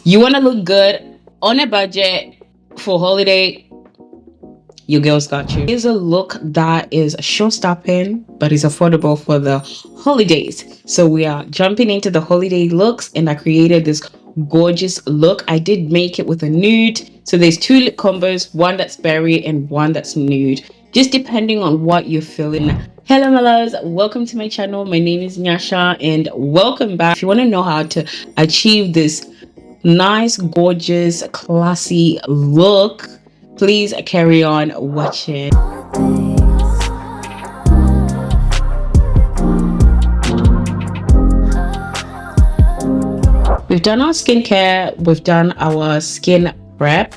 You want to look good on a budget for holiday, your girls got you. Here's a look that is show-stopping but is affordable for the holidays. So we are jumping into the holiday looks, and I created this gorgeous look. I did make it with a nude. So there's two lip combos, one that's berry and one that's nude, just depending on what you're feeling. Hello my loves, welcome to my channel. My name is Nyasha and welcome back. If you want to know how to achieve this nice, gorgeous, classy look, please carry on watching. We've done our skincare, we've done our skin prep,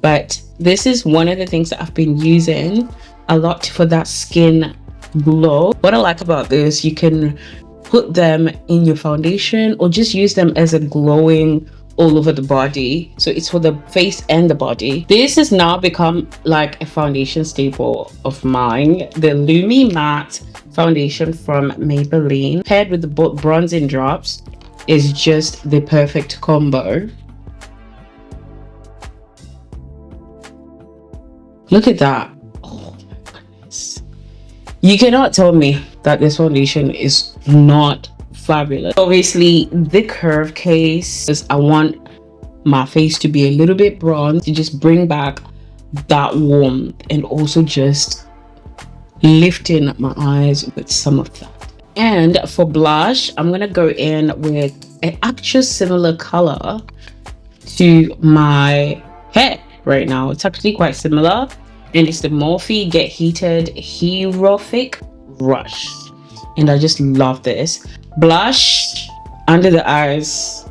but this is one of the things that I've been using a lot for that skin glow. What I like about this, you can put them in your foundation or just use them as a glowing all over the body. So it's for the face and the body. This has now become like a foundation staple of mine. The Lumi Matte foundation from Maybelline paired with the bronzing drops is just the perfect combo. Look at that. Oh my goodness. You cannot tell me that this foundation is not fabulous. Obviously the curve case, because I want my face to be a little bit bronze to just bring back that warmth, and also just lifting my eyes with some of that. And for blush, I'm gonna go in with an actual similar color to my hair right now. It's actually quite similar, and it's the Morphe Get Heated Heroic Rush, and I just love this. Blush under the eyes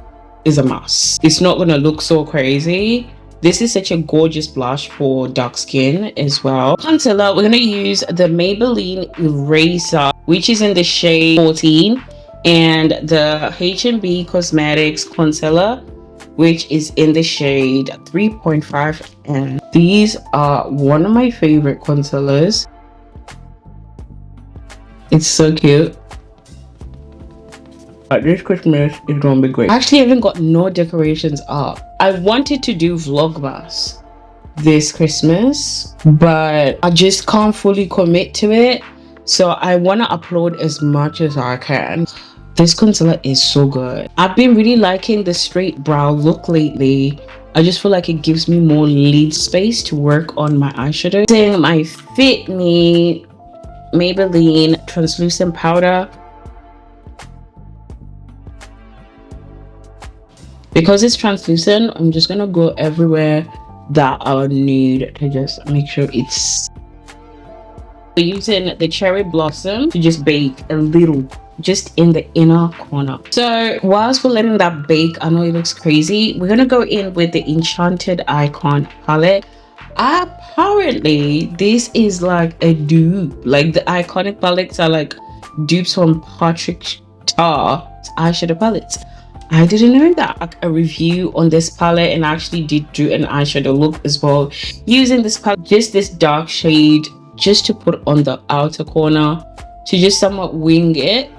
is a must. It's not gonna look so crazy. This is such a gorgeous blush for dark skin as well. Concealer, we're gonna use the Maybelline Eraser, which is in the shade 14, and the H&B Cosmetics concealer, which is in the shade 3.5, and these are one of my favorite concealers. It's so cute. This Christmas is gonna be great. I actually haven't got no decorations up. I wanted to do Vlogmas this Christmas, but I just can't fully commit to it. So I want to upload as much as I can. This concealer is so good. I've been really liking the straight brow look lately. I just feel like it gives me more lid space to work on my eyeshadow. Using my Fit Me Maybelline translucent powder. Because it's translucent, I'm just gonna go everywhere that I need to just make sure it's. Using the cherry blossom to just bake a little just in the inner corner. So whilst we're letting that bake, I know it looks crazy, we're gonna go in with the Enchanted Icon palette. Apparently this is like a dupe, like the iconic palettes are like dupes from Patrick Starr's eyeshadow palettes. I didn't know that. A review on this palette, and I actually did do an eyeshadow look as well using this palette, just this dark shade just to put on the outer corner to just somewhat wing it,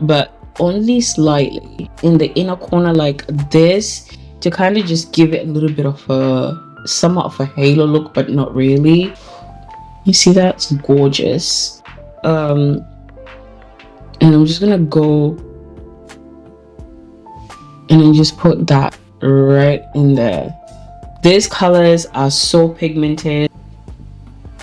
but only slightly in the inner corner like this, to kind of just give it a little bit of a somewhat of a halo look, but not really. You see that? It's gorgeous. And I'm just gonna go and then just put that right in there. These colors are so pigmented.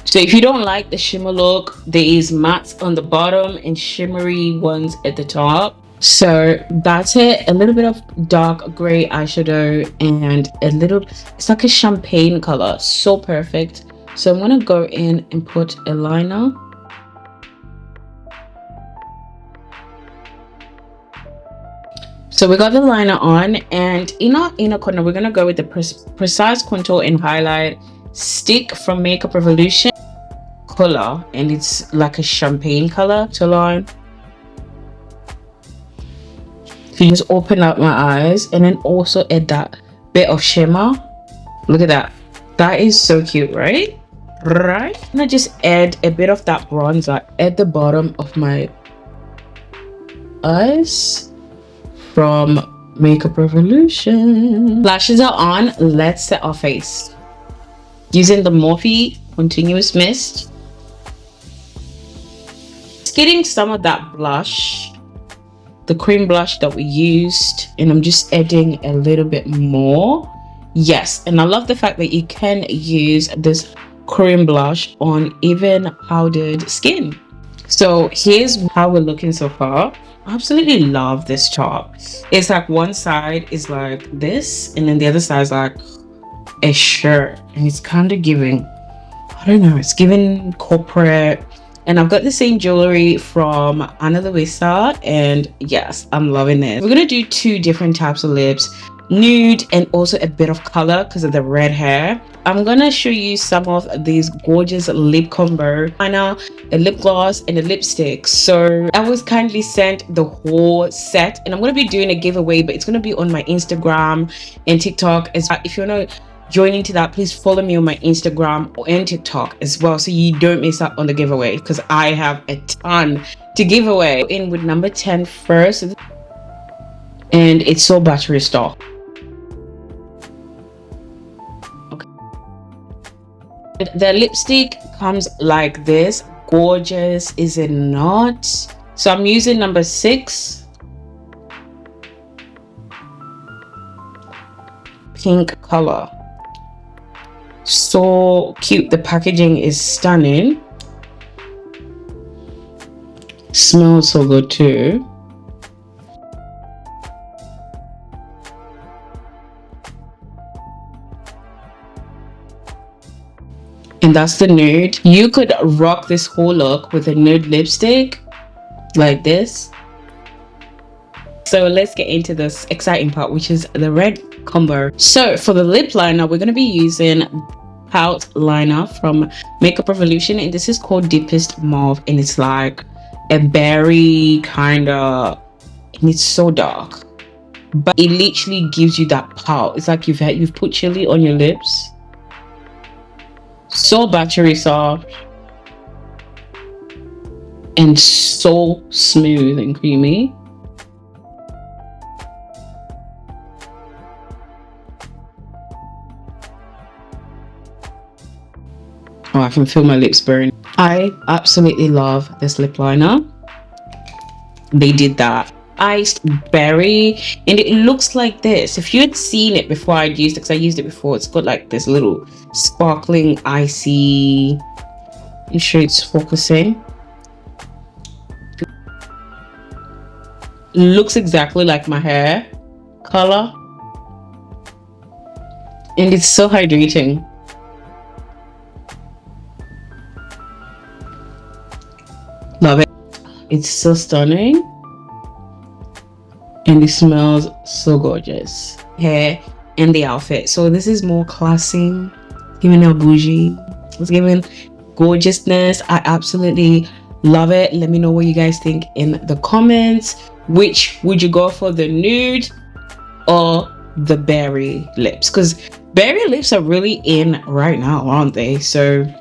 So if you don't like the shimmer look, there is mattes on the bottom and shimmery ones at the top. So that's it. A little bit of dark gray eyeshadow and a little, it's like a champagne color. So perfect. So I'm gonna go in and put a liner. So we got the liner on, and in our inner corner, we're gonna go with the Precise Contour and Highlight Stick from Makeup Revolution color, and it's like a champagne color to line. So you just open up my eyes and then also add that bit of shimmer. Look at that. That is so cute, right? Right? I'm gonna just add a bit of that bronzer at the bottom of my eyes from Makeup Revolution. Lashes are on. Let's set our face using the Morphe Continuous Mist. Just getting some of that blush, the cream blush that we used, and I'm just adding a little bit more. Yes, and I love the fact that you can use this cream blush on even powdered skin. So here's how we're looking so far. I absolutely love this top. It's like one side is like this, and then the other side is like a shirt, and it's kind of giving, I don't know, it's giving corporate. And I've got the same jewelry from Ana Luisa, and yes, I'm loving this. We're gonna do two different types of lips, nude and also a bit of color because of the red hair. I'm gonna show you some of these gorgeous lip combo liner, a lip gloss, and a lipstick. So I was kindly sent the whole set, and I'm gonna be doing a giveaway, but it's gonna be on my Instagram and TikTok as well. If you wanna join into that, please follow me on my Instagram and TikTok as well, so you don't miss out on the giveaway, because I have a ton to give away. In with number 10 first, and it's so battery stall. Okay. The lipstick comes like this, gorgeous, is it not? So I'm using number 6, pink color. So cute. The packaging is stunning. Smells so good too. And that's the nude. You could rock this whole look with a nude lipstick like this. So let's get into this exciting part, which is the red combo. So for the lip liner, we're going to be using Pout liner from Makeup Revolution, and this is called Deepest Mauve, and it's like a berry kind of, and it's so dark, but it literally gives you that pout. It's like you've put chili on your lips. So battery soft and so smooth and creamy. Oh, I can feel my lips burn. I absolutely love this lip liner. They did that iced berry, and it looks like this. If you had seen it before I'd used it, because I used it before, it's got like this little sparkling icy, I'm sure it's focusing. Looks exactly like my hair color, and it's so hydrating. Love it. It's so stunning, and it smells so gorgeous. Hair and the outfit. So this is more classy, giving a bougie. It's giving gorgeousness. I absolutely love it. Let me know what you guys think in the comments. Which would you go for, the nude or the berry lips? Because berry lips are really in right now, aren't they? So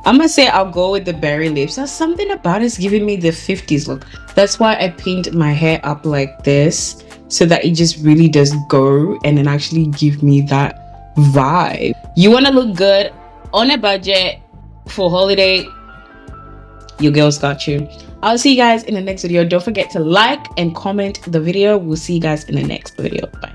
I'm gonna say I'll go with the berry lips. There's something about it's giving me the 50s look. That's why I paint my hair up like this, so that it just really does go and then actually give me that vibe. You want to look good on a budget for holiday, your girl's got you. I'll see you guys in the next video. Don't forget to like and comment the video. We'll see you guys in the next video. Bye.